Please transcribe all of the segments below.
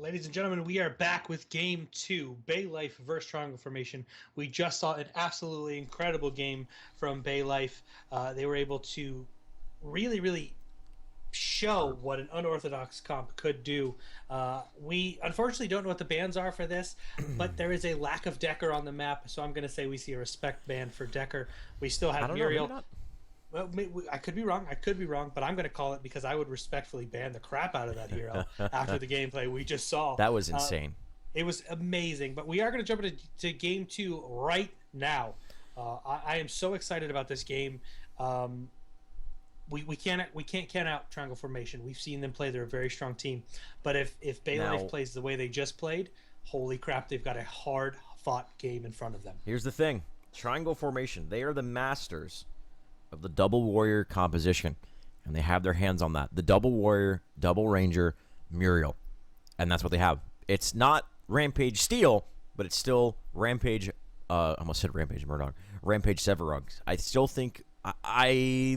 Ladies and gentlemen, we are back with Game 2, Baylife versus Triangle Formation. We just saw an absolutely incredible game from Baylife. They were able to really show what an unorthodox comp could do. We unfortunately don't know what the bans are for this, but there is a lack of Decker on the map, so I'm going to say we see a respect ban for Decker. We still I have don't know, maybe Muriel. not. Well, I could be wrong. I could be wrong, but I'm going to call it because I would respectfully ban the crap out of that hero after the gameplay we just saw. That was insane. It was amazing. But we are going to jump into game 2 right now. I am so excited about this game. We can't count out Triangle Formation. We've seen them play. They're a very strong team. But if Baylife plays the way they just played, holy crap, they've got a hard fought game in front of them. Here's the thing. Triangle Formation, they are the masters of the double warrior composition, and they have their hands on that. The double warrior, double ranger, Muriel, and that's what they have. It's not Rampage Steel, but it's still Rampage. I almost said Rampage Murdoch. Rampage Severog. I still think I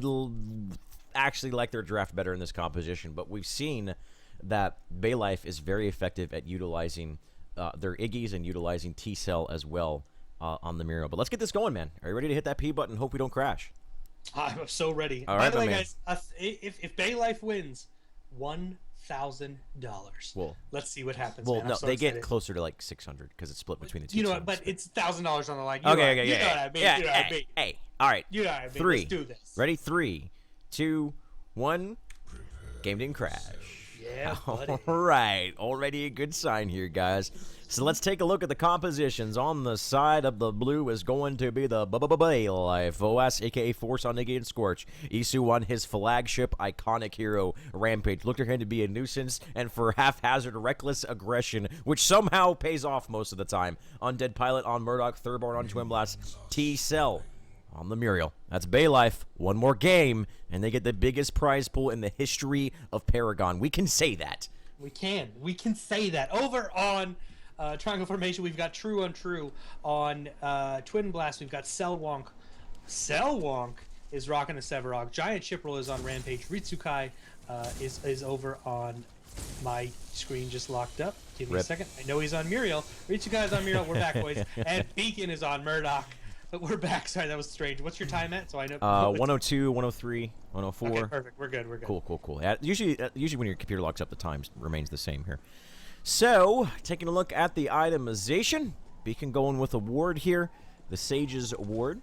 actually like their draft better in this composition, but we've seen that Baylife is very effective at utilizing their Iggy's and utilizing T-Cell as well on the Muriel. But let's get this going, man. Are you ready to hit that P button? Hope we don't crash. I'm so ready. All By right, the way, man. guys, if Baylife wins, $1,000. Well, Let's see what happens. well, man. no, I'm so they excited. get closer to like 600 because it's split between the two. You know teams. what? But it's $1,000 on the line. Okay, You know what I mean. Yeah, You know what I mean. hey, all right. You know what I mean. Three. Let's do this. Ready? 3, 2, 1. Game didn't crash. Yeah, buddy. All right. Already a good sign here, guys. So let's take a look at the compositions. On the side of the blue is going to be the Baylife OS, a.k.a. Force on Iggy and Scorch. Isu on his flagship iconic hero, Rampage. Looked at him to be a nuisance and for haphazard, reckless aggression, which somehow pays off most of the time. Undead Pilot on Murdoch, Thirdborn on Twin Blast, T-Cell on the Muriel. That's Baylife. One more game, and they get the biggest prize pool in the history of Paragon. We can say that. We can say that. Over on Triangle Formation, we've got True Untrue. On Twin Blast, we've got Selwonk. Selwonk is rocking a Severog. Giant Chipperl is on Rampage. Ritsukai is over on my screen just locked up. Give me a second. I know he's on Muriel. Ritsukai is on Muriel. We're back, boys. And Beacon is on Murdoch. But we're back. Sorry, that was strange. What's your time at? So I know. 102, 103, 104. Okay, perfect. We're good. Cool. Yeah, usually when your computer locks up, the time remains the same here. So, taking a look at the itemization, Beacon going with a ward here, the Sage's ward,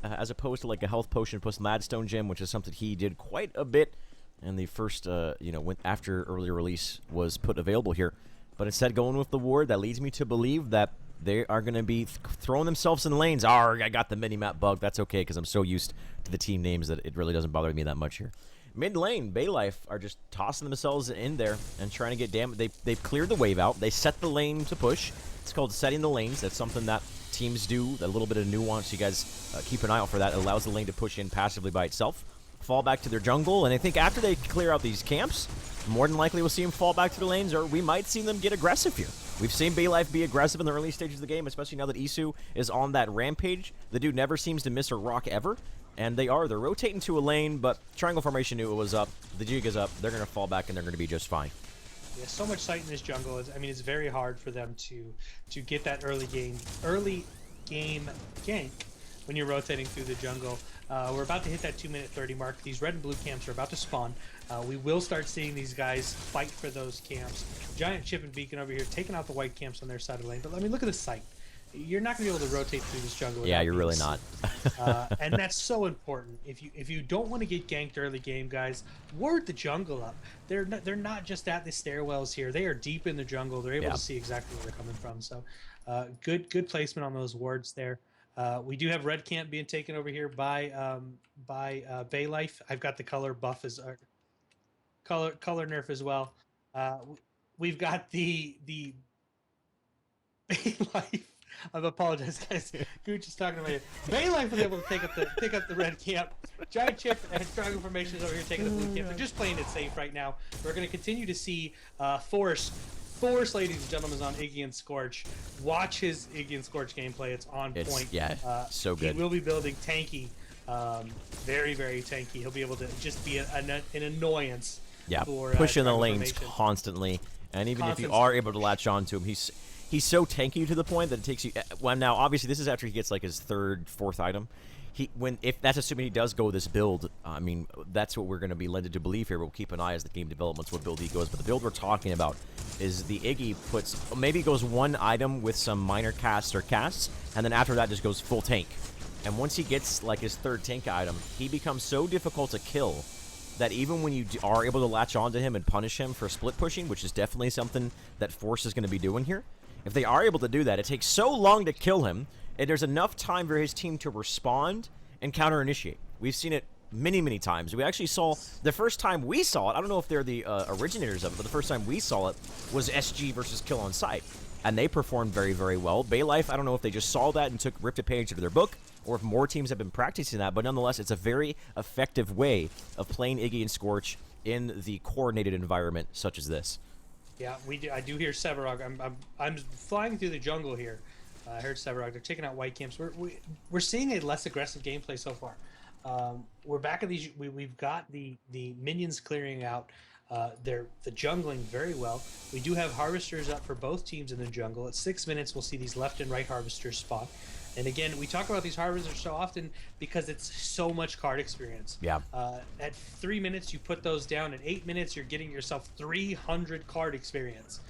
as opposed to like a health potion plus Ladstone gem, which is something he did quite a bit, and the first, after early release was put available here. But instead, going with the ward, that leads me to believe that they are going to be throwing themselves in lanes. I got the mini-map bug. That's okay, because I'm so used to the team names that it really doesn't bother me that much here. Mid lane, Baylife are just tossing themselves in there and trying to get damage. They've cleared the wave out. They set the lane to push. It's called setting the lanes. That's something that teams do, a little bit of nuance. You guys keep an eye out for that. It allows the lane to push in passively by itself, fall back to their jungle, and I think after they clear out these camps, more than likely we'll see them fall back to their lanes, or we might see them get aggressive here. We've seen Baylife be aggressive in the early stages of the game, especially now that Isu is on that rampage. The dude never seems to miss a rock ever, and they're rotating to a lane, but Triangle Formation knew it was up. The jig is up. They're going to fall back, and they're going to be just fine. Yeah, so much sight in this jungle. It's very hard for them to get that early game gank when you're rotating through the jungle. We're about to hit that 2-minute 30 mark. These red and blue camps are about to spawn. We will start seeing these guys fight for those camps. Giant Chip and Beacon over here taking out the white camps on their side of the lane. But I mean, look at the sight. You're not going to be able to rotate through this jungle. Yeah, you're really not. And that's so important. If you don't want to get ganked early game, guys, ward the jungle up. They're not just at the stairwells here. They are deep in the jungle. They're able to see exactly where they're coming from. So good placement on those wards there. We do have red camp being taken over here by Baylife. I've got the color buff as color nerf as well. We've got the Baylife. I apologize, guys. Gooch is talking to me. Baylife was able to pick up the red camp. Giant Chip and Triangle Formation is over here taking the blue camp. They're just playing it safe right now. We're going to continue to see Force, ladies and gentlemen, on Iggy and Scorch. Watch his Iggy and Scorch gameplay. It's on point. Yeah, so good. He will be building tanky, very, very tanky. He'll be able to just be an annoyance. Yeah, for, pushing the Triangle lanes Formation. constantly. And even if you Constant are able to latch on to him, he's so tanky to the point that it takes you. Well, now obviously this is after he gets like his third, fourth item. If that's assuming he does go this build, I mean that's what we're going to be led to believe here. We'll keep an eye as the game develops what build he goes. But the build we're talking about is the Iggy maybe goes one item with some minor casts or casts, and then after that just goes full tank. And once he gets like his third tank item, he becomes so difficult to kill that even when you are able to latch onto him and punish him for split pushing, which is definitely something that Force is going to be doing here, if they are able to do that, it takes so long to kill him, and there's enough time for his team to respond and counter-initiate. We've seen it many, many times. We actually saw, the first time we saw it, I don't know if they're the originators of it, but the first time we saw it was SG versus Kill on Sight, and they performed very, very well. Baylife, I don't know if they just saw that and ripped a page out of their book, or if more teams have been practicing that, but nonetheless, it's a very effective way of playing Iggy and Scorch in the coordinated environment such as this. Yeah, we do. I do hear Sevarog. I'm flying through the jungle here. I heard Sevarog. They're taking out white camps. We're seeing a less aggressive gameplay so far. We're back at these. We've got the minions clearing out. They're the jungling very well. We do have harvesters up for both teams in the jungle. At 6 minutes, we'll see these left and right harvesters spawn. And again, we talk about these harvesters so often because it's so much card experience. Yeah. At 3 minutes, you put those down. At 8 minutes, you're getting yourself 300 card experience.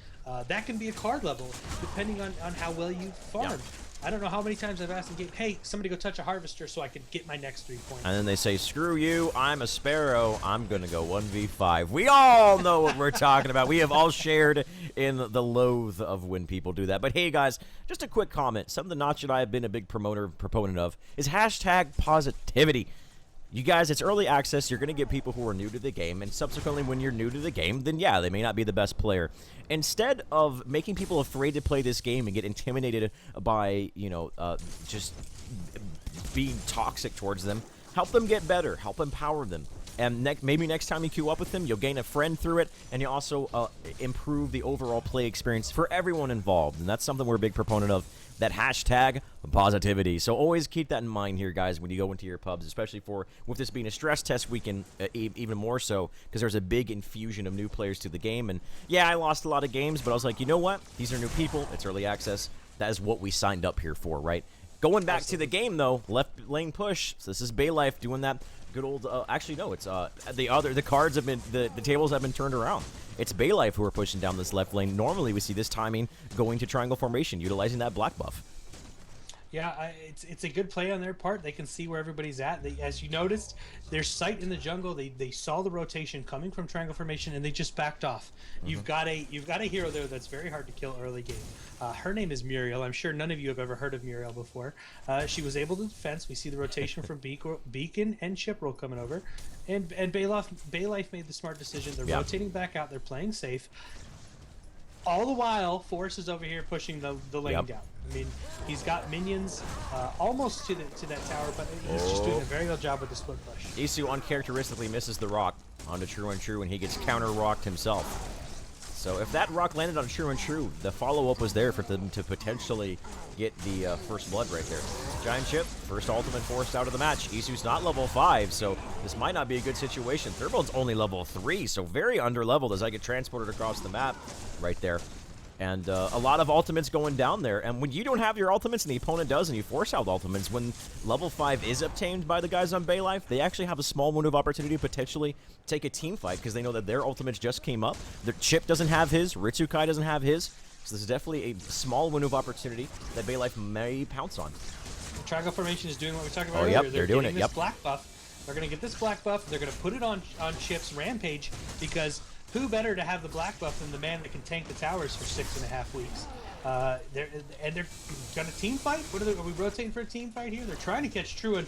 That can be a card level, depending on how well you farmed. Yeah. I don't know how many times I've asked in game, hey, somebody go touch a harvester so I can get my next 3 points. And then they say, screw you, I'm a sparrow, I'm going to go 1v5. We all know what we're talking about. We have all shared in the loathe of when people do that. But hey, guys, just a quick comment. Something Notch and I have been a big proponent of is hashtag positivity. You guys, it's early access. You're going to get people who are new to the game, and subsequently, when you're new to the game, then yeah, they may not be the best player. Instead of making people afraid to play this game and get intimidated by, just being toxic towards them, help them get better, help empower them. And maybe next time you queue up with them, you'll gain a friend through it, and you'll also improve the overall play experience for everyone involved. And that's something we're a big proponent of, that hashtag positivity. So always keep that in mind here, guys, when you go into your pubs, especially with this being a stress test weekend, even more so, because there's a big infusion of new players to the game. And yeah, I lost a lot of games, but I was like, you know what? These are new people. It's early access. That is what we signed up here for, right? Going back to the game, though, left lane push. So this is Baylife doing that. Good old, actually, no, it's the cards have been, the tables have been turned around. It's Baylife who are pushing down this left lane. Normally, we see this timing going to triangle formation, utilizing that black buff. Yeah, it's a good play on their part. They can see where everybody's at. As you noticed, their sight in the jungle. They saw the rotation coming from triangle formation, and they just backed off. Mm-hmm. You've got a hero there that's very hard to kill early game. Her name is Muriel. I'm sure none of you have ever heard of Muriel before. She was able to defense. We see the rotation from Beacon and Chiproll coming over, and Baylife made the smart decision. They're rotating back out. They're playing safe. All the while, Force is over here pushing the lane down. I mean, he's got minions almost to that tower, but he's just doing a very good job with the split push. Isu uncharacteristically misses the rock onto True and True, and he gets counter-rocked himself. So if that rock landed on True and True, the follow-up was there for them to potentially get the first blood right there. Giant Chip, first ultimate forced out of the match. Isu's not level 5, so this might not be a good situation. Thurbold's only level 3, so very under-leveled as I get transported across the map right there. And a lot of ultimates going down there. And when you don't have your ultimates and the opponent does, and you force out ultimates, when level 5 is obtained by the guys on Baylife, they actually have a small window of opportunity to potentially take a team fight because they know that their ultimates just came up. Their Chip doesn't have his, Ritsukai doesn't have his. So this is definitely a small window of opportunity that Baylife may pounce on. The triangle formation is doing what we talked about earlier. Yep, they're doing it. This black buff. They're going to get this black buff. They're going to put it on Chip's Rampage because who better to have the black buff than the man that can tank the towers for 6.5 weeks? They're going to team fight? Are we rotating for a team fight here? They're trying to catch True and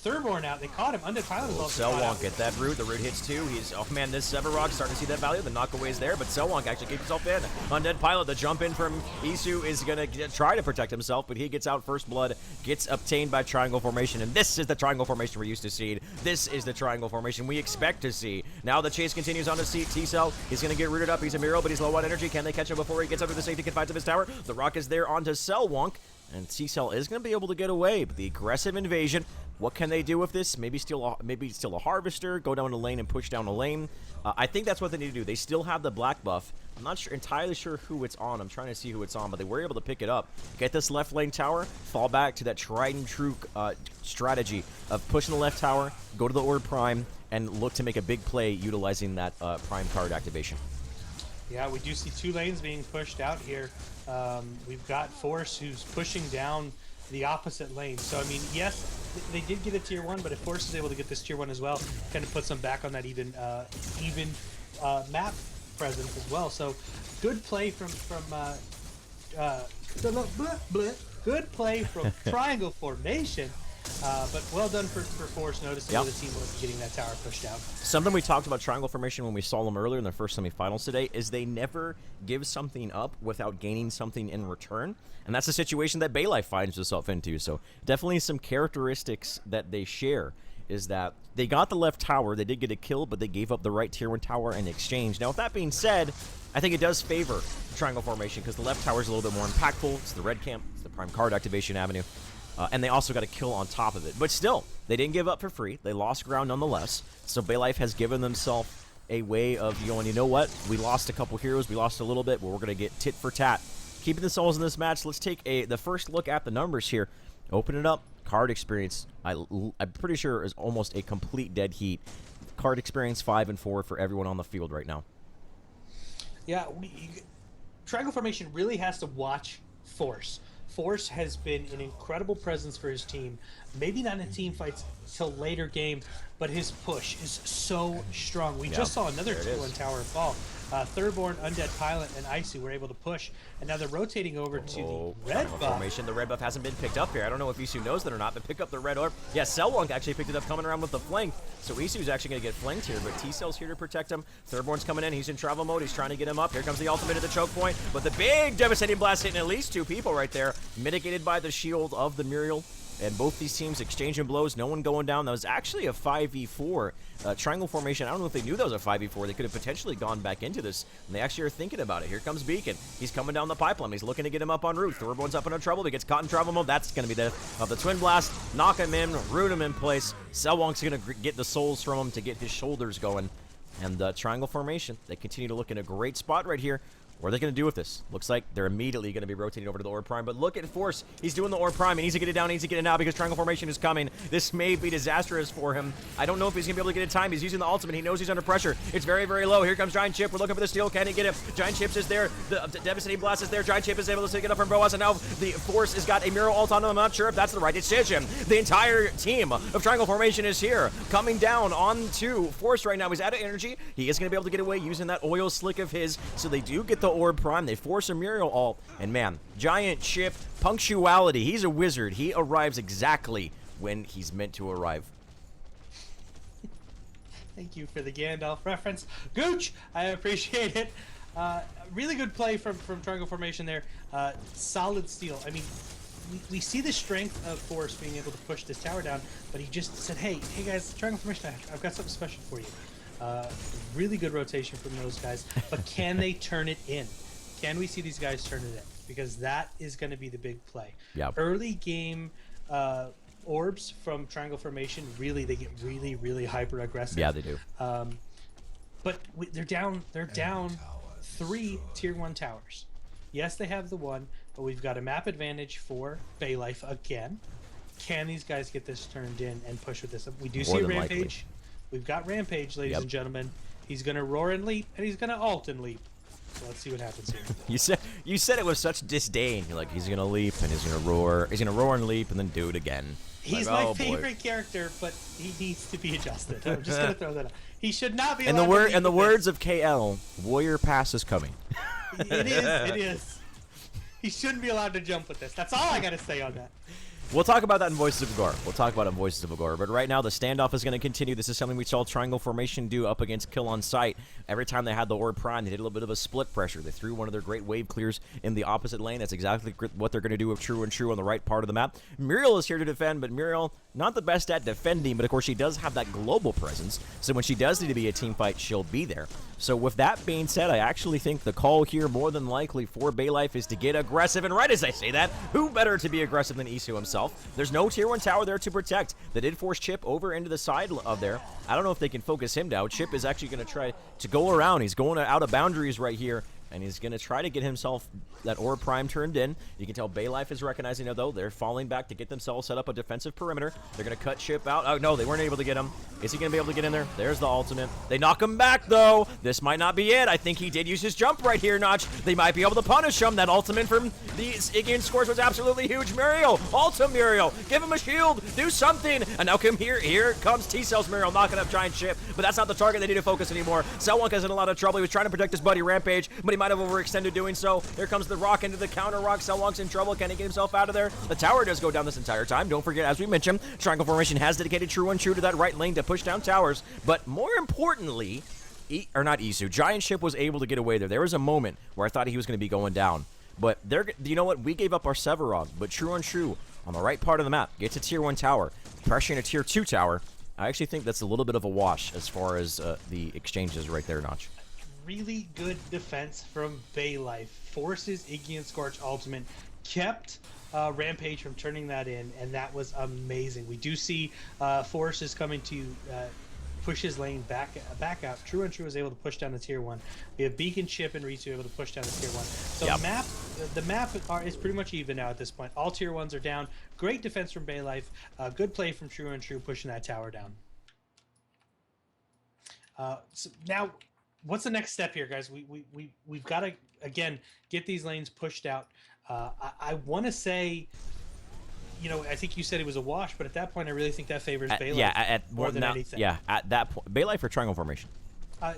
Thurborn out. They caught him. Undead Pilot is also Selwonk get that root. The root hits too. He's, oh man, this Sevarog starting to see that value. The knockaway's there, but Selwonk actually keeps himself in. Undead Pilot, the jump in from Isu is going to try to protect himself, but he gets out first blood, gets obtained by triangle formation, and this is the triangle formation we're used to seeing. This is the triangle formation we expect to see. Now the chase continues on to T-Cell. He's going to get rooted up. He's a Miro, but he's low on energy. Can they catch him before he gets under the safety confines of his tower? The rock is there onto Selwonk, and T-Cell is going to be able to get away, but the aggressive invasion, what can they do with this? Maybe steal a harvester, go down a lane and push down a lane. I think that's what they need to do. They still have the black buff. I'm not entirely sure who it's on. I'm trying to see who it's on, but they were able to pick it up. Get this left lane tower, fall back to that tried and true strategy of pushing the left tower, go to the Orb Prime, and look to make a big play utilizing that Prime card activation. Yeah, we do see 2 lanes being pushed out here. We've got Force who's pushing down the opposite lane. So, I mean, yes, they did get a tier 1, but if Force is able to get this tier 1 as well, kind of puts them back on that even map presence as well. So, good play from good play from Triangle Formation. But well done for Force noticing the team wasn't getting that tower pushed out. Something we talked about Triangle Formation when we saw them earlier in their first semifinals today is they never give something up without gaining something in return. And that's the situation that Baylife finds itself into. So definitely some characteristics that they share is that they got the left tower, they did get a kill, but they gave up the right tier 1 tower in exchange. Now, with that being said, I think it does favor Triangle Formation because the left tower is a little bit more impactful. It's the red camp, it's the prime card activation avenue. And they also got a kill on top of it. But still, they didn't give up for free. They lost ground nonetheless. So Baylife has given themselves a way of going, you know what? We lost a couple heroes. We lost a little bit, but we're going to get tit for tat. Keeping the souls in this match, let's take the first look at the numbers here. Open it up. Card experience, I'm pretty sure, is almost a complete dead heat. Card experience 5 and 4 for everyone on the field right now. Yeah, Triangle Formation really has to watch Force. Force has been an incredible presence for his team. Maybe not in team fights till later game, but his push is so strong. We just saw another tier 1 tower fall. Thirdborn, Undead Pilot, and Icy were able to push, and now they're rotating over to the red buff. Formation. The red buff hasn't been picked up here. I don't know if Isu knows that or not, but pick up the red orb. Yeah, Selwonk actually picked it up coming around with the flank, so Isu's actually going to get flanked here, but T-Cell's here to protect him. Thirdborn's coming in. He's in travel mode. He's trying to get him up. Here comes the ultimate at the choke point, but the big devastating blast hitting at least 2 people right there, mitigated by the shield of the Muriel. And both these teams exchanging blows, no one going down. That was actually a 5v4. Triangle Formation, I don't know if they knew that was a 5v4. They could have potentially gone back into this, and they actually are thinking about it. Here comes Beacon. He's coming down the pipeline. He's looking to get him up en route. Thirdborn's up into trouble. He gets caught in travel mode. That's going to be the Twin Blast. Knock him in, root him in place. Selwonk's going to get the souls from him to get his shoulders going. And Triangle Formation, they continue to look in a great spot right here. What are they going to do with this? Looks like they're immediately going to be rotating over to the Orb Prime. But look at Force. He's doing the Orb Prime. He needs to get it down. He needs to get it now because Triangle Formation is coming. This may be disastrous for him. I don't know if he's going to be able to get it time. He's using the ultimate. He knows he's under pressure. It's very, very low. Here comes Giant Chip. We're looking for the steal. Can he get it? Giant Chips is there. The Devastating Blast is there. Giant Chip is able to get up from Boas. And now the Force has got a Mural ult on him. I'm not sure if that's the right decision. The entire team of Triangle Formation is here. Coming down onto Force right now. He's out of energy. He is going to be able to get away using that oil slick of his. So they do get the Orb Prime. They force a Muriel ult, and man, Giant Chip, punctuality, he's a wizard. He arrives exactly when he's meant to arrive. Thank you for the Gandalf reference. Gooch, I appreciate it. Really good play from Triangle Formation there. Solid steal. I mean, we see the strength of Force being able to push this tower down, but he just said, hey guys, Triangle Formation, I've got something special for you. Really good rotation from those guys, but can they turn it in? Can we see these guys turn it in? Because that is going to be the big play. Yep. Early game orbs from Triangle Formation, really, they get really, really hyper aggressive. Yeah, they do. But they're down 3 tier 1 towers. Yes, they have the 1, but we've got a map advantage for Baylife again. Can these guys get this turned in and push with this? We do see a Rampage. Likely. We've got Rampage, ladies and gentlemen. He's going to roar and leap, and he's going to ult and leap. So let's see what happens here. You said it with such disdain. You're like, he's gonna leap and he's gonna roar. He's gonna roar and leap and then do it again. He's like, my favorite character, but he needs to be adjusted. I'm just gonna throw that out. He should not be. In the words of KL, Warrior Pass is coming. It is. It is. He shouldn't be allowed to jump with this. That's all I gotta say on that. We'll talk about that in Voices of Agora. But right now, the standoff is going to continue. This is something we saw Triangle Formation do up against Kill on Sight. Every time they had the Orb Prime, they did a little bit of a split pressure. They threw one of their great wave clears in the opposite lane. That's exactly what they're going to do with True and True on the right part of the map. Muriel is here to defend, but Muriel, not the best at defending, but of course she does have that global presence. So when she does need to be a team fight, she'll be there. So with that being said, I actually think the call here, more than likely for Baylife, is to get aggressive. And right as I say that, who better to be aggressive than Isu himself? There's no tier 1 tower there to protect. They did force Chip over into the side of there. I don't know if they can focus him down. Chip is actually going to try to go around. He's going out of boundaries right here. and he's going to try to get himself that orb prime turned in. You can tell Baylife is recognizing it, though. They're falling back to get themselves set up a defensive perimeter. They're going to cut Chip out. Oh, no, they weren't able to get him. Is he going to be able to get in there? There's the ultimate. They knock him back, though. This might not be it. I think he did use his jump right here, Notch. They might be able to punish him. That ultimate from the Ignian Scorch was absolutely huge. Muriel, ulta Muriel. Give him a shield. Do something. And now come here. Here comes T-Cells Muriel knocking up Giant Chip. But that's not the target they need to focus anymore. Selwonka's in a lot of trouble. He was trying to protect his buddy Rampage, but he might have overextended doing so. Here comes the rock into the counter rock. Selwonk's in trouble. Can he get himself out of there? The tower does go down this entire time. Don't forget, as we mentioned, Triangle Formation has dedicated true and true to that right lane to push down towers. But more importantly, not Isu, Giant Chip was able to get away there. There was a moment where I thought he was going to be going down. But you know what? We gave up our Sevarog, but true and true on the right part of the map. Get to tier 1 tower, pressuring a tier 2 tower. I actually think that's a little bit of a wash as far as the exchanges right there, Notch. Really good defense from Baylife. Forces Ignian Scorch ultimate, kept Rampage from turning that in, and that was amazing. We do see Forces coming to push his lane back out. True and True is able to push down to tier 1. We have Beacon, Chip, and Ritsu able to push down to tier 1. So yep. The map is pretty much even now at this point. All tier 1s are down. Great defense from Baylife. Good play from True and True pushing that tower down. So now, what's the next step here, guys? We've got to, again, get these lanes pushed out. I want to say, you know, I think you said it was a wash, but at that point, I really think that favors Baylife more than anything. Yeah, at that point, Baylife or Triangle Formation. I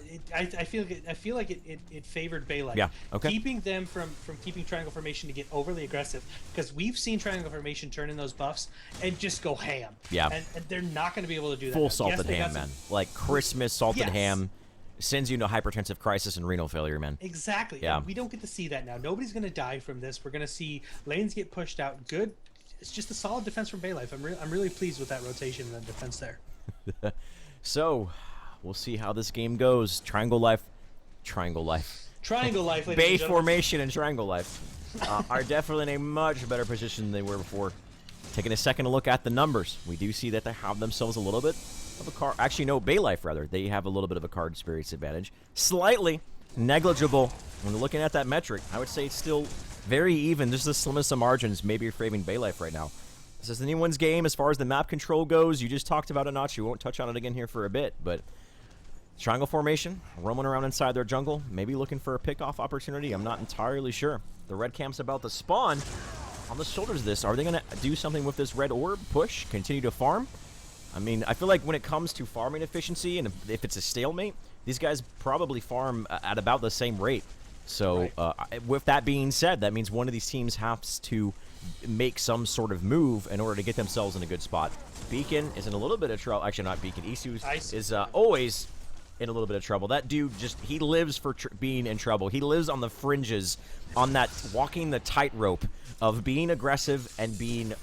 feel like it favored Baylife. Yeah. Okay. Keeping them from keeping Triangle Formation to get overly aggressive, because we've seen Triangle Formation turn in those buffs and just go ham. Yeah. And they're not going to be able to do that. Full salted ham, man. Like Christmas salted ham. Sends you into hypertensive crisis and renal failure, man. Exactly. Yeah. And we don't get to see that now. Nobody's going to die from this. We're going to see lanes get pushed out. Good. It's just a solid defense from Baylife. I'm really pleased with that rotation and the defense there. So, we'll see how this game goes. Triangle Life. Bay Formation and Triangle Life are definitely in a much better position than they were before. Taking a second to look at the numbers, we do see that they have themselves a little bit of a card. Actually, no, Baylife, rather. They have a little bit of a card experience advantage. Slightly negligible. When looking at that metric, I would say it's still very even. Just the slimmest of margins. Maybe you're favoring Baylife right now. This is anyone's game as far as the map control goes. You just talked about it, Notch. You won't touch on it again here for a bit, but Triangle Formation, roaming around inside their jungle, maybe looking for a pickoff opportunity. I'm not entirely sure. The red camp's about to spawn. On the shoulders of this, are they going to do something with this red orb? Push? Continue to farm? I mean, I feel like when it comes to farming efficiency, and if it's a stalemate, these guys probably farm at about the same rate. So, right. With that being said, that means one of these teams has to make some sort of move in order to get themselves in a good spot. Beacon is in a little bit of trouble. Actually, not Beacon. Isu is always in a little bit of trouble. That dude he lives for being in trouble. He lives on the fringes, on that walking the tightrope of being aggressive and being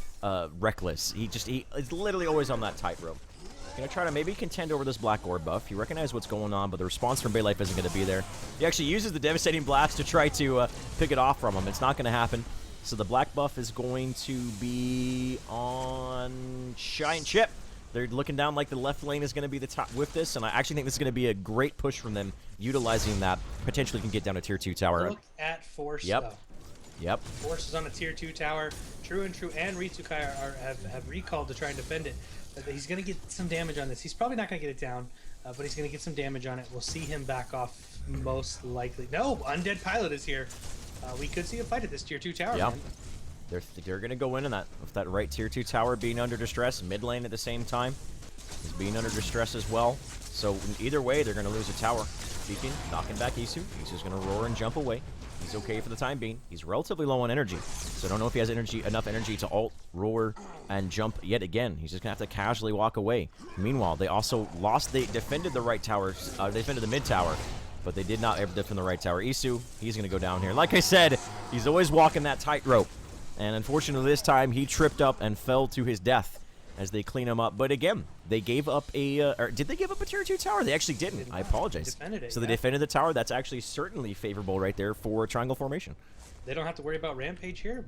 reckless. He is literally always on that tightrope. Gonna try to maybe contend over this black orb buff. You recognize what's going on, but the response from Baylife isn't gonna be there. He actually uses the devastating blast to try to pick it off from him. It's not gonna happen. So the black buff is going to be on Giant Chip. They're looking down like the left lane is going to be the top with this, and I actually think this is going to be a great push from them, utilizing that. Potentially can get down to tier 2 tower. Look at Force, Yep. Yep. Force is on a tier 2 tower. True and Ritsukai have recalled to try and defend it. He's going to get some damage on this. He's probably not going to get it down, but he's going to get some damage on it. We'll see him back off most likely. No, Undead Pilot is here. We could see a fight at this tier 2 tower, man. They're going to go in that with that right tier 2 tower being under distress. Mid lane at the same time is being under distress as well. So either way, they're going to lose a tower. Beacon knocking back Isu. Isu's going to roar and jump away. He's okay for the time being. He's relatively low on energy, so I don't know if he has enough energy to ult, roar, and jump yet again. He's just going to have to casually walk away. Meanwhile, they also lost. They defended the right tower. They defended the mid tower, but they did not ever defend the right tower. Isu, he's going to go down here. Like I said, he's always walking that tightrope. And unfortunately, this time, he tripped up and fell to his death as they clean him up. But again, they gave up a... or did they give up a tier 2 tower? They actually didn't. I apologize. So they defended the tower. That's actually certainly favorable right there for Triangle Formation. They don't have to worry about Rampage here.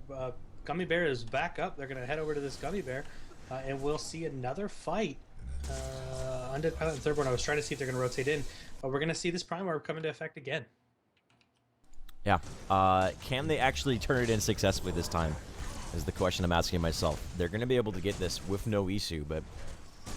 Gummy Bear is back up. They're going to head over to this Gummy Bear. And we'll see another fight. Undead Pilot and Third One. I was trying to see if they're going to rotate in. But we're going to see this Prime Orb come into effect again. Yeah. Can they actually turn it in successfully this time is the question I'm asking myself. They're going to be able to get this with no Isu, but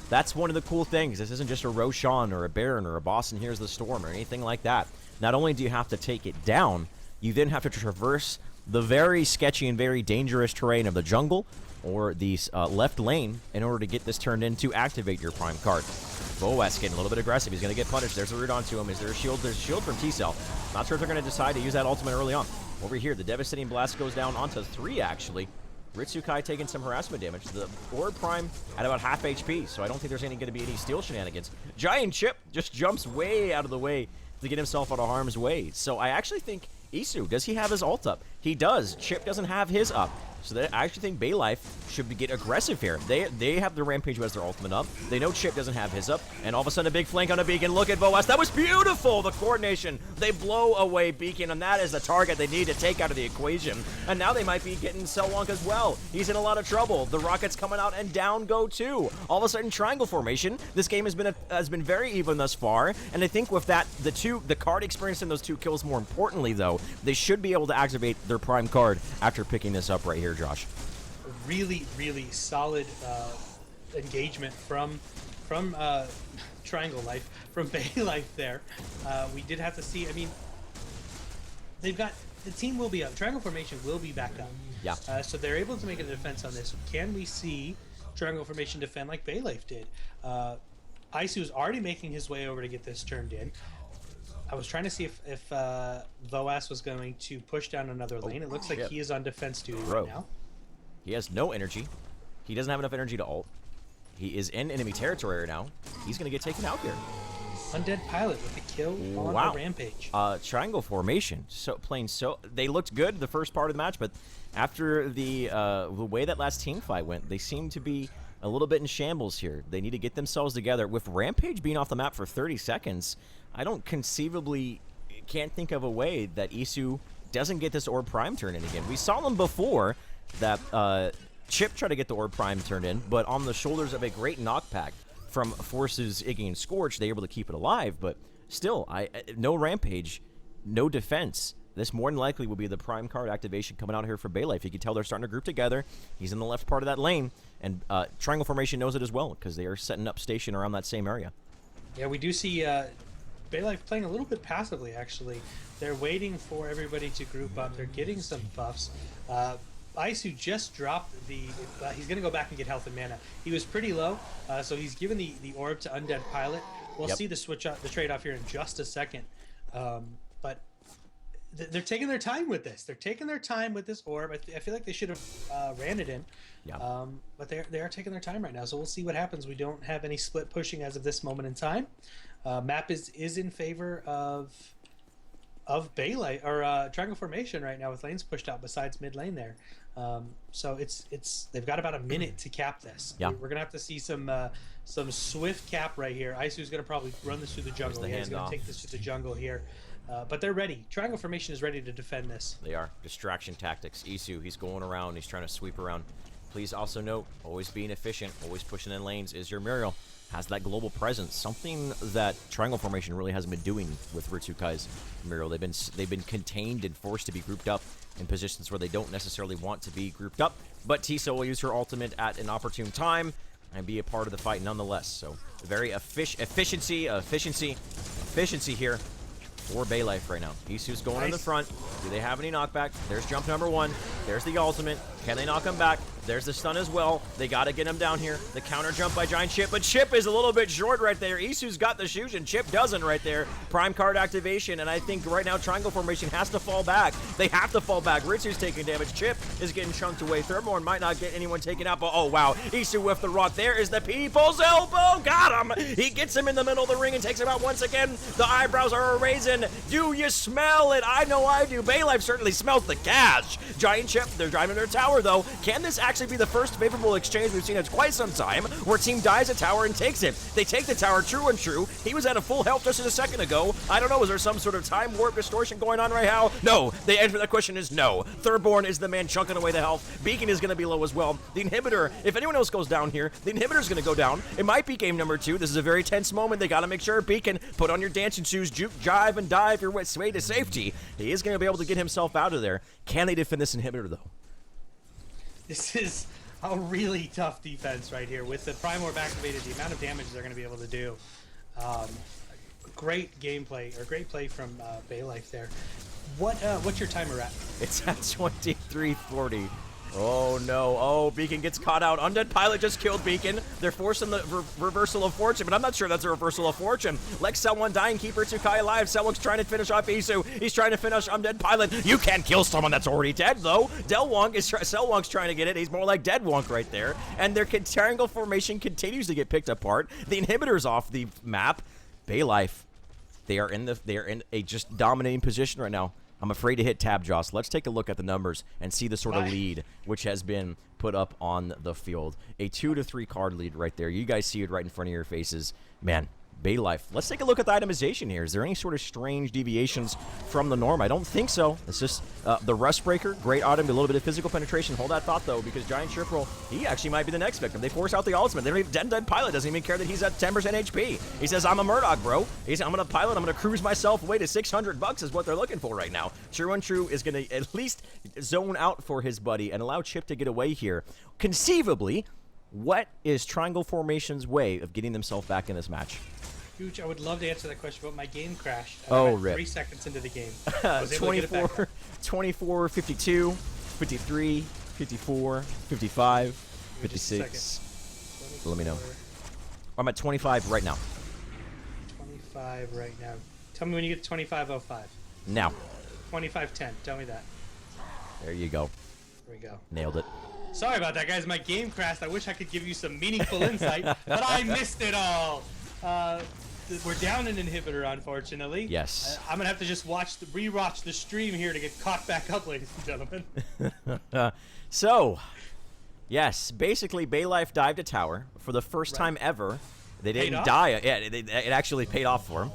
that's one of the cool things. This isn't just a Roshan or a Baron or a Boston Here's the Storm or anything like that. Not only do you have to take it down, you then have to traverse the very sketchy and very dangerous terrain of the jungle or the left lane in order to get this turned in to activate your prime card. Boas getting a little bit aggressive. He's going to get punished. There's a root onto him. Is there a shield? There's a shield from T-Cell. Not sure if they're going to decide to use that ultimate early on. Over here, the Devastating Blast goes down onto 3, actually. Ritsukai taking some harassment damage. The Orb Prime at about half HP, so I don't think there's going to be any steal shenanigans. Giant Chip just jumps way out of the way to get himself out of harm's way. So I actually think Isu, does he have his ult up? He does. Chip doesn't have his up. So I actually think Baylife should get aggressive here. They have the Rampage who has their ultimate up. They know Chip doesn't have his up. And all of a sudden, a big flank on a Beacon. Look at Boas. That was beautiful, the coordination. They blow away Beacon, and that is the target they need to take out of the equation. And now they might be getting Selwonk as well. He's in a lot of trouble. The rocket's coming out, and down go 2. All of a sudden, triangle formation. This game has been very even thus far. And I think with that, the card experience in those 2 kills, more importantly, though, they should be able to activate their prime card after picking this up right here, Josh. Really, really solid engagement from Triangle Life, from Baylife there. We did have to see, I mean, they've got, the team will be up. Triangle formation will be back up. Yeah. So they're able to make a defense on this. Can we see Triangle formation defend like Baylife did? Isu's already making his way over to get this turned in. I was trying to see if Boas was going to push down another lane. It looks like he is on defense duty right now. He has no energy. He doesn't have enough energy to ult. He is in enemy territory right now. He's going to get taken out here. Undead Pilot with a kill on the Rampage. Triangle formation. They looked good the first part of the match, but after the way that last team fight went, they seem to be a little bit in shambles here. They need to get themselves together. With Rampage being off the map for 30 seconds, I can't think of a way that Isu doesn't get this Orb Prime turned in again. We saw them before that Chip tried to get the Orb Prime turned in, but on the shoulders of a great knockback from Forces, Iggy, and Scorch, they were able to keep it alive, but still, no Rampage, no defense. This more than likely will be the prime card activation coming out here for Baylife. You can tell they're starting to group together. He's in the left part of that lane, and Triangle Formation knows it as well because they are setting up station around that same area. Yeah, we do see Baylife playing a little bit passively, actually. They're waiting for everybody to group up. They're getting some buffs. Isu just dropped he's going to go back and get health and mana. He was pretty low, so he's given the orb to Undead Pilot. We'll see the trade-off here in just a second. But they're taking their time with this. They're taking their time with this orb. I feel like they should have ran it in. Yeah. But they are taking their time right now, so we'll see what happens. We don't have any split pushing as of this moment in time. Map is in favor of Baylife or Triangle Formation right now with lanes pushed out besides mid lane there. So they've got about a minute to cap this. Yeah. We're gonna have to see some swift cap right here. Isu's gonna probably run this through the jungle. He's gonna take this to the jungle here. But they're ready. Triangle Formation is ready to defend this. They are. Distraction tactics. Isu, he's going around. He's trying to sweep around. Please also note, always being efficient, always pushing in lanes is your Muriel. Has that global presence, something that Triangle Formation really hasn't been doing with Ritsukai's Muriel. They've been contained and forced to be grouped up in positions where they don't necessarily want to be grouped up. But Tisa will use her ultimate at an opportune time and be a part of the fight nonetheless. So very efficiency here for Baylife right now. Isu's going in the front. Do they have any knockback? There's jump number 1. There's the ultimate. Can they knock him back? There's the stun as well. They got to get him down here. The counter jump by Giant Chip, but Chip is a little bit short right there. Isu's got the shoes, and Chip doesn't right there. Prime card activation, and I think right now Triangle Formation has to fall back. They have to fall back. Ritsu's taking damage. Chip is getting chunked away. Thermorn might not get anyone taken out, but oh wow. Isu with the rock. There is the people's elbow. Got him. He gets him in the middle of the ring and takes him out once again. The eyebrows are raising. Do you smell it? I know I do. Baylife certainly smells the cash. Giant Chip, they're driving their tower though. Can this actually actually be the first favorable exchange we've seen in quite some time, where team dies a tower and takes it. They take the tower, true and true. He was at a full health just a second ago. I don't know, is there some sort of time warp distortion going on right now? No, the answer to that question is no. Thirdborn is the man chunking away the health. Beacon is going to be low as well. The inhibitor, if anyone else goes down here, the inhibitor's going to go down. It might be game number 2. This is a very tense moment. They got to make sure Beacon, put on your dancing shoes, juke, jive, and dive your way to safety. He is going to be able to get himself out of there. Can they defend this inhibitor, though? This is a really tough defense right here. With the Primorb activated, the amount of damage they're going to be able to do. Great gameplay, or great play from Baylife there. What's your timer at? It's at 23:40. Oh no, oh, Beacon gets caught out. Undead Pilot just killed Beacon. They're forcing the reversal of fortune, but I'm not sure that's a reversal of fortune. Lex Selwyn dying, keeper 2Kai alive. Selwyn's trying to finish off Isu. He's trying to finish Undead Pilot. You can't kill someone that's already dead, though. Selwonk's trying to get it. He's more like Dead Wonk right there. And their triangle formation continues to get picked apart. The inhibitor's off the map. Baylife, they are in a just dominating position right now. I'm afraid to hit tab, Joss. Let's take a look at the numbers and see the sort of lead which has been put up on the field. A 2 to 3 card lead right there. You guys see it right in front of your faces. Man, Baylife. Let's take a look at the itemization here. Is there any sort of strange deviations from the norm? I don't think so. It's just the Rust Breaker. Great item, a little bit of physical penetration. Hold that thought, though, because Giant Chipperal, he actually might be the next victim. They force out the ultimate. Dead Pilot doesn't even care that he's at 10% HP. He says, I'm a Murdoch, bro. I'm going to pilot. I'm going to cruise myself away to $600 is what they're looking for right now. True and True is going to at least zone out for his buddy and allow Chip to get away here. Conceivably, what is Triangle Formation's way of getting themselves back in this match? Huge. I would love to answer that question, but my game crashed. Rip. 3 seconds into the game. 24, 52, 53, 54, 55, 56. Let me know. I'm at 25 right now. 25 right now. Tell me when you get to 25:05. Now. 25:10. Tell me that. There you go. There we go. Nailed it. Sorry about that, guys. My game crashed. I wish I could give you some meaningful insight, but I missed it all. We're down an inhibitor, unfortunately. Yes. I'm gonna have to just rewatch the stream here to get caught back up, ladies and gentlemen. So, yes, basically Baylife dived a tower for the first time ever. They didn't die. Yeah, it actually paid off for him.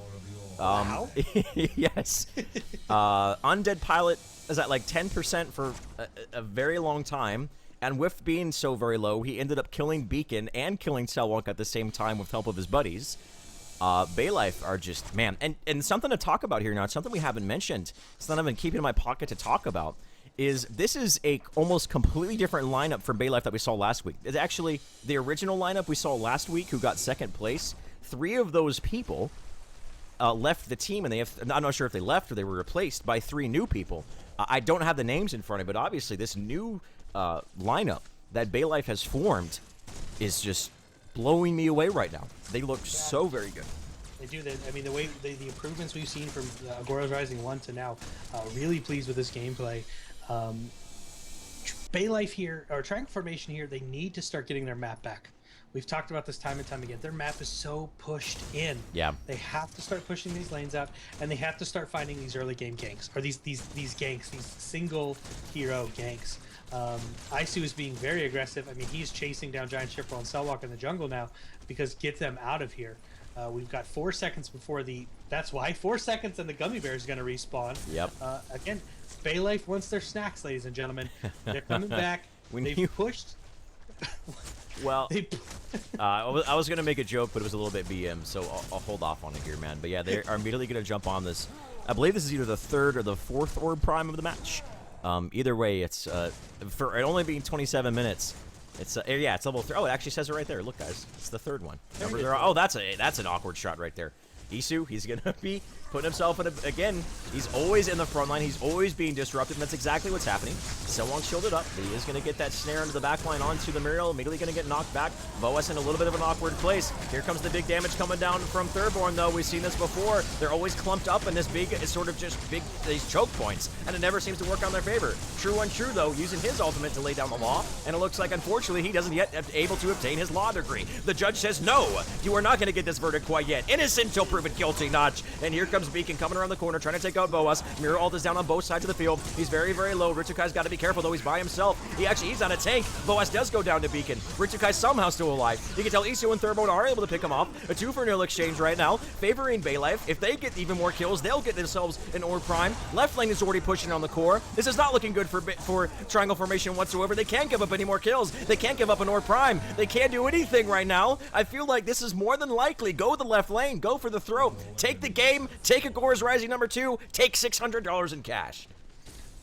Wow. Yes. Undead Pilot is at like 10% for a very long time. And with being so very low, he ended up killing Beacon and killing Selwonk at the same time with help of his buddies. Baylife are just, man, and something to talk about here now, it's something we haven't mentioned, something I've been keeping in my pocket to talk about, is this is a almost completely different lineup from Baylife that we saw last week. It's actually the original lineup we saw last week who got 2nd place. 3 of those people left the team, and I'm not sure if they left or they were replaced by 3 new people. I don't have the names in front of me, but obviously this new lineup that Baylife has formed is just blowing me away right now. They look so very good. They do. I mean, the improvements we've seen from Agoras Rising 1 to now, really pleased with this gameplay. Baylife here, or Triangle Formation here, they need to start getting their map back. We've talked about this time and time again. Their map is so pushed in. Yeah. They have to start pushing these lanes out, and they have to start finding these early game ganks, or these ganks, these single hero ganks. Isu is being very aggressive. I mean, he's chasing down Giant Chipperal and Selwalk in the jungle now because get them out of here. We've got 4 seconds before that's why 4 seconds and the Gummy Bear is going to respawn. Yep. Again, Baylife wants their snacks, ladies and gentlemen. They're coming back. They've pushed. Well, I was going to make a joke, but it was a little bit BM, so I'll hold off on it here, man. But yeah, they are immediately going to jump on this. I believe this is either the 3rd or the 4th orb prime of the match. Either way, it's for it only being 27 minutes. It's yeah, it's level 3. Oh, it actually says it right there. Look, guys, it's the 3rd one. Oh, that's an awkward shot right there. Isu, he's gonna be putting himself in again. He's always in the front line. He's always being disrupted, and that's exactly what's happening. Selwonk shielded up. He is gonna get that snare into the back line onto the Muriel. Immediately gonna get knocked back. Boas in a little bit of an awkward place. Here comes the big damage coming down from Thirdborn, though. We've seen this before. They're always clumped up in this big, it's sort of just big, these choke points, and it never seems to work on their favor. True Untrue, though, using his ultimate to lay down the law, and it looks like, unfortunately, he doesn't yet able to obtain his law degree. The judge says, no, you are not gonna get this verdict quite yet. Innocent till proven guilty, Notch. And here comes comes Beacon coming around the corner, trying to take out Boas. Mirror ult is down on both sides of the field. He's very, very low. Ritsukai got to be careful, though. He's by himself. He's on a tank. Boas does go down to Beacon. Ritsukai somehow still alive. You can tell Isu and Thurbone are able to pick him off. A 2-for-0 exchange right now, favoring Baylife. If they get even more kills, they'll get themselves an Orb Prime. Left lane is already pushing on the core. This is not looking good for Triangle Formation whatsoever. They can't give up any more kills. They can't give up an Orb Prime. They can't do anything right now. I feel like this is more than likely. Go the left lane. Go for the throat. Take the game. Take Agoras Rising number 2. Take $600 in cash.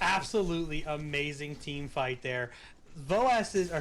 Absolutely amazing team fight there.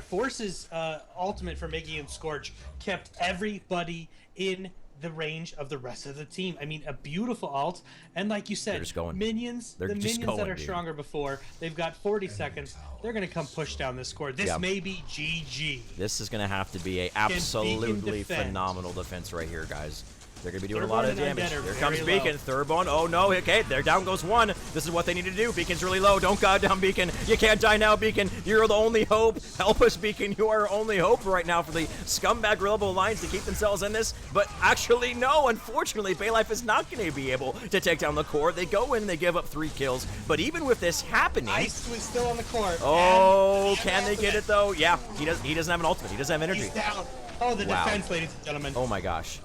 Force's ultimate for making him Scorch kept everybody in the range of the rest of the team. I mean, a beautiful ult, and like you said, minions, the minions that are stronger before, they've got 40 seconds. They're going to come push down this score. This may be GG. This is going to have to be a absolutely phenomenal defense right here, guys. They're going to be doing a lot of damage. Here comes Beacon. Thurbone. Oh, no. Okay, there down goes one. This is what they need to do. Beacon's really low. Don't go down, Beacon. You can't die now, Beacon. You're the only hope. Help us, Beacon. You are our only hope right now for the scumbag Rebel Alliance to keep themselves in this. But actually, no. Unfortunately, Baylife is not going to be able to take down the core. They go in and they give up 3 kills. But even with this happening... Ice was still on the court. Oh, can they get it, though? Yeah, he doesn't have an ultimate. He doesn't have energy. He's down. Oh, the defense, ladies and gentlemen. Oh, my gosh.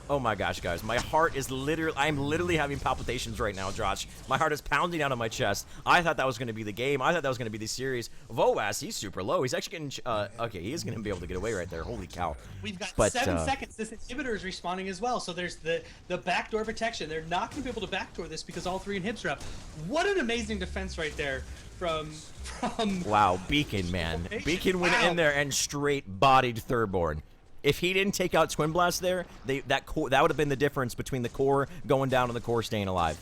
Oh my gosh, guys. My heart is I'm literally having palpitations right now, Josh. My heart is pounding out of my chest. I thought that was going to be the game. I thought that was going to be the series. Voas, he's super low. He's actually getting, okay, he is going to be able to get away right there. Holy cow. We've got 7 seconds. This inhibitor is respawning as well. So there's the backdoor protection. They're not going to be able to backdoor this because all 3 inhibs are up. What an amazing defense right there from wow, Beacon, man. Beacon went in there and straight bodied Thurborn. If he didn't take out Twin Blast there, that would have been the difference between the core going down and the core staying alive.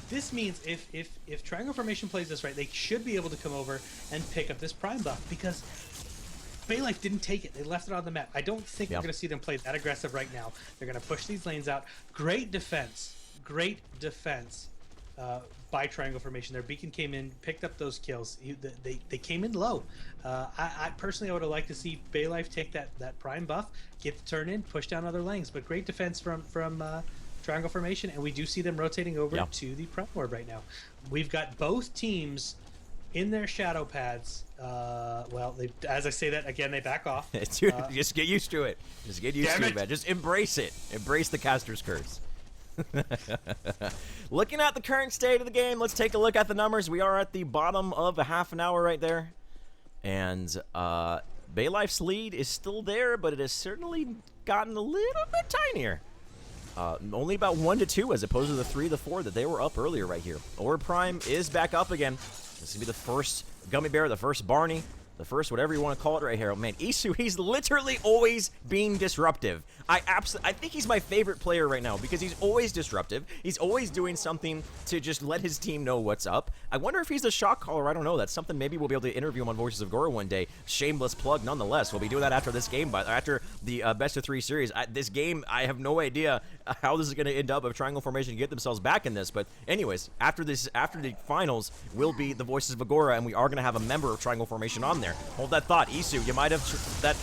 This means if Triangle Formation plays this right, they should be able to come over and pick up this Prime buff because Baylife didn't take it. They left it on the map. I don't think we're going to see them play that aggressive right now. They're going to push these lanes out. Great defense. Great defense by Triangle Formation. Their Beacon came in, picked up those kills. They came in low. I personally would have liked to see Baylife take that Prime buff, get the turn in, push down other lanes. But great defense from Triangle Formation, and we do see them rotating over to the Prime Orb right now. We've got both teams in their shadow pads. Well, as I say that again, they back off. Dude, just get used to it. Just get used to it, man. Just embrace it. Embrace the caster's curse. Looking at the current state of the game, let's take a look at the numbers. We are at the bottom of a half an hour right there. And Baylife's lead is still there, but it has certainly gotten a little bit tinier. Only about 1 to 2 as opposed to the 3 to 4 that they were up earlier right here. Orb Prime is back up again. This is going to be the first Gummy Bear, the first Barney, the first whatever you want to call it right here. Oh, man, Isu, he's literally always being disruptive. I think he's my favorite player right now because he's always disruptive. He's always doing something to just let his team know what's up. I wonder if he's a shot caller. I don't know. That's something maybe we'll be able to interview him on Voices of Gora one day. Shameless plug nonetheless. We'll be doing that after this game, but after the best of 3 series. This game, I have no idea how this is going to end up if Triangle Formation can get themselves back in this. But anyways, after the finals will be the Voices of Agora, and we are going to have a member of Triangle Formation on there. Hold that thought, Isu. You might have that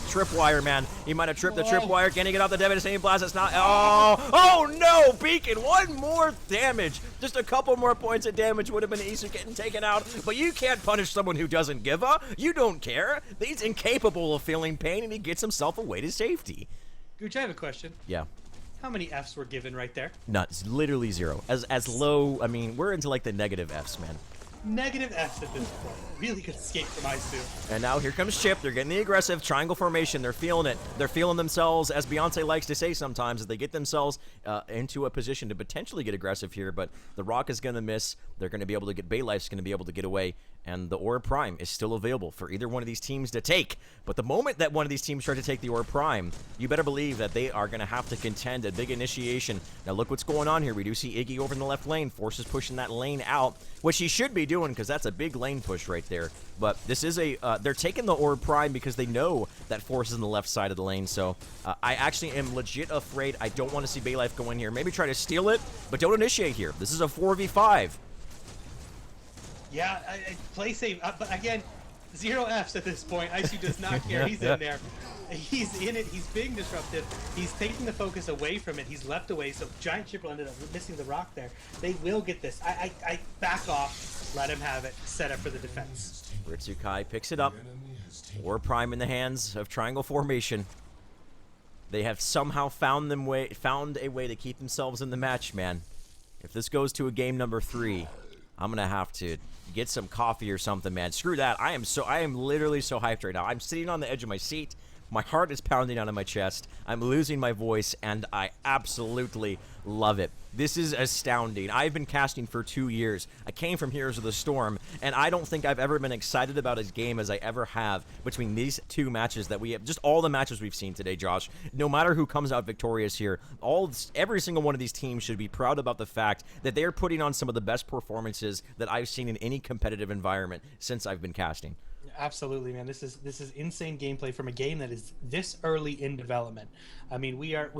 tripwire, man. You might have tripped the tripwire. Can he get off the devastating blast? It's not. Oh no, Beacon. 1 more damage. Just a couple more points of damage would have been Isu getting taken out. But you can't punish someone who doesn't give up. You don't care. He's incapable of feeling pain, and he gets himself away to safety. Gooch, I have a question. Yeah. How many Fs were given right there? No, it's literally 0. As low. I mean, we're into like the negative Fs, man. Negative Fs at this point. Really good escape from Isu. And now here comes Chip. They're getting the aggressive Triangle Formation. They're feeling it. They're feeling themselves, as Beyonce likes to say sometimes, that they get themselves into a position to potentially get aggressive here. But the Rock is going to miss. They're going to be able to get Baylife's going to be able to get away. And the Orb Prime is still available for either one of these teams to take. But the moment that one of these teams try to take the Orb Prime, you better believe that they are going to have to contend a big initiation. Now look what's going on here. We do see Iggy over in the left lane. Force is pushing that lane out, which he should be doing because that's a big lane push right there. But this is they're taking the Orb Prime because they know that Force is on the left side of the lane. So I actually am legit afraid. I don't want to see Baylife go in here. Maybe try to steal it, but don't initiate here. This is a 4v5. Yeah, play safe. But again, Zero Fs at this point. Isu does not care. He's in there. He's in it. He's being disruptive. He's taking the focus away from it. He's left away, so Giant Chipper ended up missing the rock there. They will get this. I back off. Let him have it. Set up for the defense. Ritsukai picks it up. War Prime in the hands of Triangle Formation. They have somehow found a way to keep themselves in the match, man. If this goes to a game number 3, I'm gonna have to get some coffee or something, man. Screw that. I am literally so hyped right now. I'm sitting on the edge of my seat. My heart is pounding out of my chest. I'm losing my voice, and I absolutely love it. This is astounding. I've been casting for 2 years. I came from Heroes of the Storm, and I don't think I've ever been excited about a game as I ever have between these 2 matches that we have. Just all the matches we've seen today, Josh. No matter who comes out victorious here, every single one of these teams should be proud about the fact that they are putting on some of the best performances that I've seen in any competitive environment since I've been casting. Absolutely, man. This is insane gameplay from a game that is this early in development. I mean, we are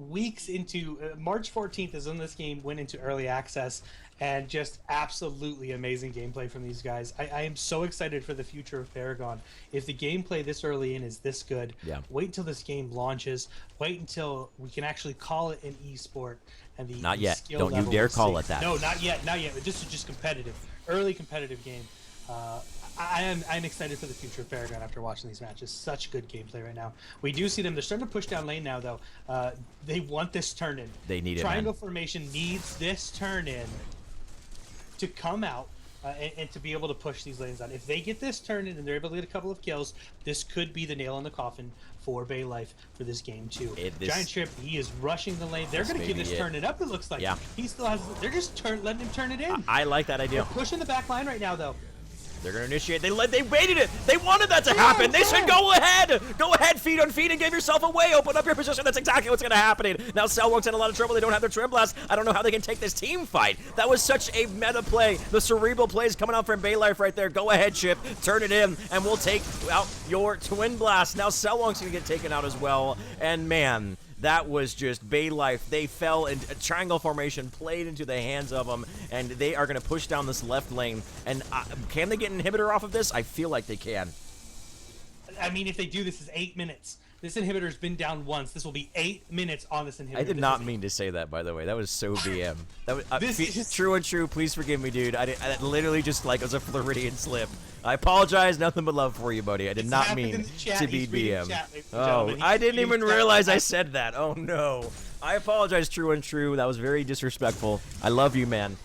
weeks into March 14th is when this game went into early access, and just absolutely amazing gameplay from these guys. I am so excited for the future of Paragon. If the gameplay this early in is this good, wait until this game launches. Wait until we can actually call it an esport. And the not yet. Skill Don't you dare call it that. No, not yet. Not yet. This is just competitive, early competitive game. I'm excited for the future of Paragon after watching these matches. Such good gameplay right now. We do see them. They're starting to push down lane now, though. They want this turn in. They need Triangle it, man. Formation needs this turn in to come out and to be able to push these lanes on. If they get this turn in and they're able to get a couple of kills, this could be the nail in the coffin for Baylife for this game too. Giant Chip, he is rushing the lane. They're going to give this turn it up. It looks like. Yeah. He still has. They're just letting him turn it in. I like that idea. They're pushing the back line right now, though. They're going to initiate. They waited it. They wanted that to happen. They said, go ahead. Go ahead, feed on feed, and give yourself away. Open up your position. That's exactly what's going to happen. Now, Cellwalk's in a lot of trouble. They don't have their Trim Blast. I don't know how they can take this team fight. That was such a meta play. The cerebral plays coming out from Baylife right there. Go ahead, Chip. Turn it in, and we'll take out your Twin Blast. Now, Cellwalk's going to get taken out as well. And, man, that was just Baylife. They fell in a triangle formation, played into the hands of them, and they are going to push down this left lane. And can they get an inhibitor off of this? I feel like they can. I mean, if they do, this is 8 minutes. This inhibitor's been down once. This will be 8 minutes on this inhibitor. I did not mean to say that, by the way. That was so BM. That was true and true. Please forgive me, dude. I literally just like was a Floridian slip. I apologize. Nothing but love for you, buddy. I did not mean to be BM. Oh, I didn't even realize I said that. Oh no. I apologize, true and true. That was very disrespectful. I love you, man.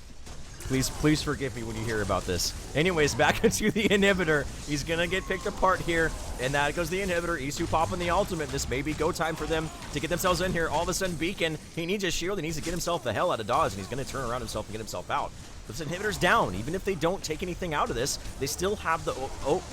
Please forgive me when you hear about this. Anyways, back into the inhibitor. He's gonna get picked apart here, and that goes the inhibitor. Isu popping the ultimate. This may be go time for them to get themselves in here. All of a sudden, Beacon, he needs a shield. He needs to get himself the hell out of dodge, and he's gonna turn around himself and get himself out. But this inhibitor's down. Even if they don't take anything out of this, they still have the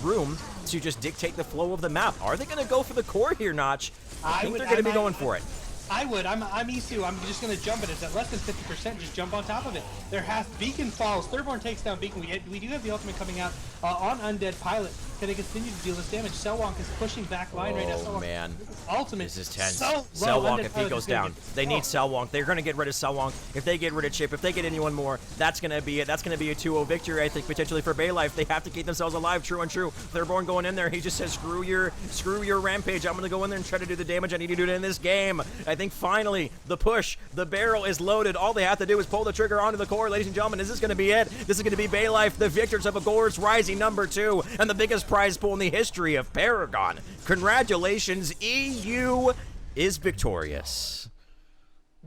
room to just dictate the flow of the map. Are they gonna go for the core here, Notch? I think they're gonna be going for it. I would. I'm Isu. I'm just going to jump it. It's at less than 50%. Just jump on top of it. There has Beacon falls. Thirdborn takes down Beacon. We do have the ultimate coming out on Undead Pilot. Can they continue to deal this damage? Cellwalk is pushing back line right now. Oh, man. Ultimate. This is tense. Cellwalk, if he goes down, they need Cellwalk. They're going to get rid of Cellwalk. If they get rid of Chip, if they get anyone more, that's going to be it. That's going to be a 2-0 victory, I think, potentially for Baylife. They have to keep themselves alive, true and true. Thirdborn going in there. He just says, screw your rampage. I'm going to go in there and try to do the damage I need to do in this game. I think finally the push, the barrel is loaded. All they have to do is pull the trigger onto the core. Ladies and gentlemen, is this going to be it? This is going to be Baylife, the victors of Agoras Rising #2, and the biggest prize pool in the history of Paragon. Congratulations, EU is victorious.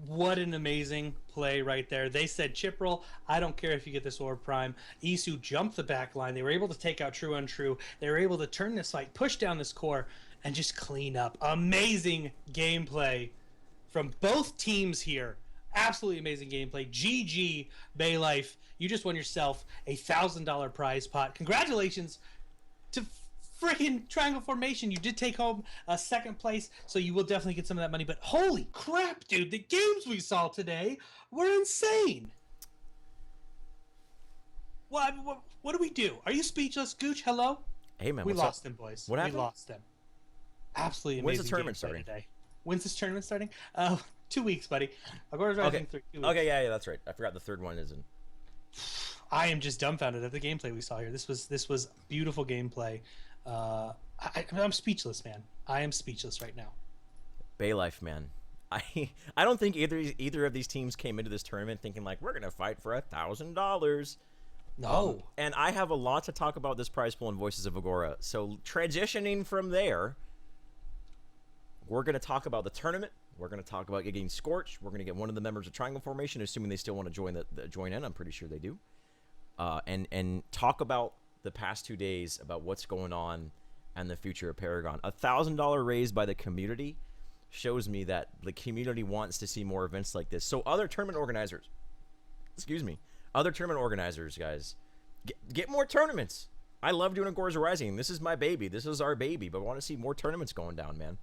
What an amazing play right there. They said, Chiprel, I don't care if you get this Orb Prime. Isu jumped the back line. They were able to take out True Untrue. They were able to turn this fight, push down this core, and just clean up. Amazing gameplay from both teams here. Absolutely amazing gameplay. GG, Baylife. You just won yourself a $1,000 prize pot. Congratulations to freaking Triangle Formation. You did take home a second place, so you will definitely get some of that money. But holy crap, dude, the games we saw today were insane. What do we do? Are you speechless, Gooch? Hello? Hey, man, we what's lost up? them, boys. What happened? We lost them. Absolutely amazing. When's the tournament starting? Today. When's this tournament starting? 2 weeks, buddy. Agoras Rising 3. 2 weeks. Okay, yeah, that's right. I forgot the third one isn't. I am just dumbfounded at the gameplay we saw here. This was beautiful gameplay. I'm speechless, man. I am speechless right now. Baylife, man. I don't think either of these teams came into this tournament thinking like we're gonna fight for $1,000. No. And I have a lot to talk about this prize pool in Voices of Agora. So transitioning from there, we're gonna talk about the tournament. We're gonna talk about getting Scorch. We're gonna get one of the members of Triangle Formation, assuming they still want to join in. I'm pretty sure they do. And talk about the past 2 days, about what's going on and the future of Paragon. $1,000 raised by the community shows me that the community wants to see more events like this. So other tournament organizers, guys, get more tournaments. I love doing Agoras Rising. This is my baby. This is our baby. But I want to see more tournaments going down, man.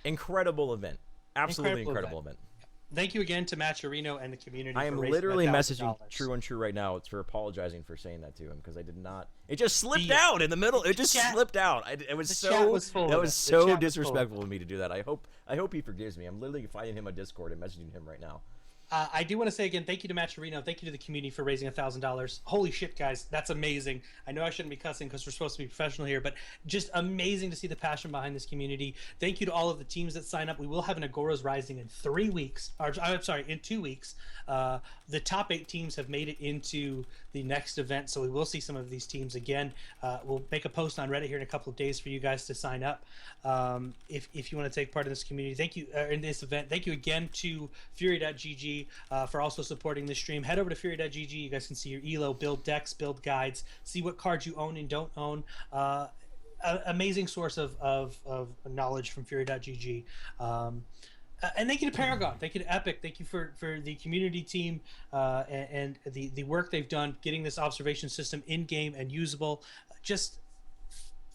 Incredible event. Absolutely incredible event. Thank you again to Matcherino and the community. I am literally messaging True Untrue right now for apologizing for saying that to him, because I did not. It just slipped out in the middle. It just slipped out. It was so disrespectful of me to do that. I hope he forgives me. I'm literally finding him on Discord and messaging him right now. I do want to say again, thank you to Matcherino. Thank you to the community for raising $1,000. Holy shit, guys, that's amazing. I know I shouldn't be cussing because we're supposed to be professional here, but just amazing to see the passion behind this community. Thank you to all of the teams that sign up. We will have an Agoras Rising in 3 weeks. Or I'm sorry, in 2 weeks. The top 8 teams have made it into the next event, so we will see some of these teams again. We'll make a post on Reddit here in a couple of days for you guys to sign up. If you want to take part in this community, thank you in this event. Thank you again to Fury.gg for also supporting this stream. Head over to Fury.gg. You guys can see your ELO, build decks, build guides, see what cards you own and don't own. Amazing source of knowledge from Fury.gg. And thank you to Paragon. Thank you to Epic. Thank you for the community team and the work they've done getting this observation system in-game and usable. Just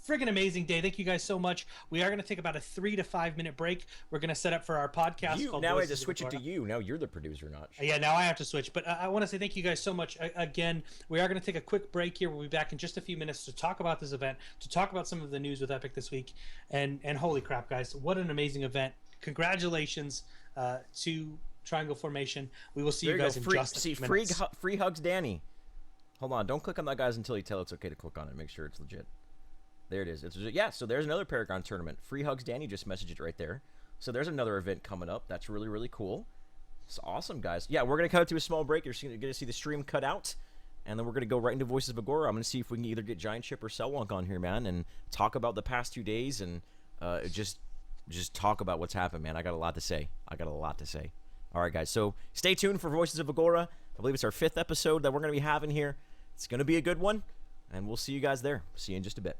friggin' amazing day. Thank you guys so much. We are going to take about a 3 to 5 minute break. We're going to set up for our podcast. Now I have to switch it to you. Now you're the producer, Notch. Yeah, now I have to switch. But I want to say thank you guys so much. Again, we are going to take a quick break here. We'll be back in just a few minutes to talk about this event, to talk about some of the news with Epic this week. And holy crap, guys, what an amazing event. Congratulations to Triangle Formation. We will see you guys in just a few minutes. Free hugs, Danny. Hold on. Don't click on that, guys, until you tell it's okay to click on it. Make sure it's legit. There it is. It's legit. Yeah, so there's another Paragon tournament. Free hugs, Danny. Just messaged it right there. So there's another event coming up. That's really, really cool. It's awesome, guys. Yeah, we're going to cut to a small break. You're going to see the stream cut out. And then we're going to go right into Voices of Agora. I'm going to see if we can either get Giant Ship or Cellwonk on here, man, and talk about the past 2 days and just talk about what's happened, man. I got a lot to say. All right, guys. So stay tuned for Voices of Agora. I believe it's our 5th episode that we're going to be having here. It's going to be a good one, and we'll see you guys there. See you in just a bit.